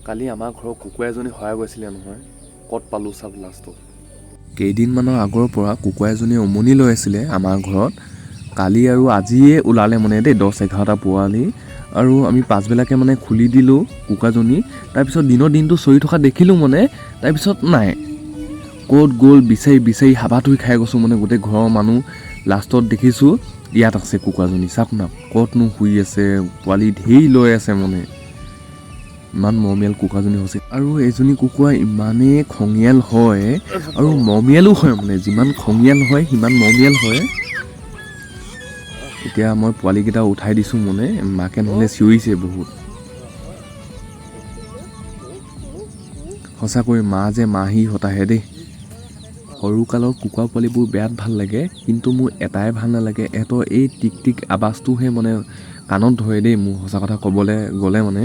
কালি আমাৰ ঘৰৰ কুকুৰা এজনী হেৰাই গৈছিলে নহয়, ক'ত পালোঁ চাওক লাষ্টত। কেইদিনমানৰ আগৰ পৰা কুকুৰা এজনী উমনি লৈ আছিলে আমাৰ ঘৰত। কালি আৰু আজিয়ে ওলালে মানে দেই 10-11টা পোৱালি। আৰু আমি পাছবেলাকে মানে খুলি দিলোঁ কুকুৰাজনী। তাৰপিছত দিনটো চৰি থকা দেখিলোঁ মানে, তাৰপিছত নাই। ক'ত গ'ল বিচাৰি বিচাৰি হাবাথুৰি খাই গৈছোঁ মানে গোটেই ঘৰৰ মানুহ। লাষ্টত দেখিছোঁ ইয়াত আছে কুকুৰাজনী, চাওক না ক'তনো শুই আছে, পোৱালি ঢেৰ লৈ আছে মানে। ইমান মৰমীয়াল কুকুৰাজনী হৈছে, আৰু এইজনী কুকুৰা ইমানেই খঙীয়াল হয় আৰু মৰমীয়ালো হয় মানে, যিমান খঙীয়াল হয় সিমান মৰমীয়াল হয়। এতিয়া মই পোৱালিকেইটা উঠাই দিছোঁ মানে, মাকে নহ'লে চিঞৰিছে বহুত। সঁচাকৈ মা যে মাহী হতাহে দেই। সৰুকালৰ কুকুৰা পোৱালিবোৰ বিৰাট ভাল লাগে, কিন্তু মোৰ এটাই ভাল নালাগে, এহঁতৰ এই টিক টিক আৱাজটোহে মানে কাণত ধৰে দেই মোৰ, সঁচা কথা ক'বলৈ গ'লে মানে।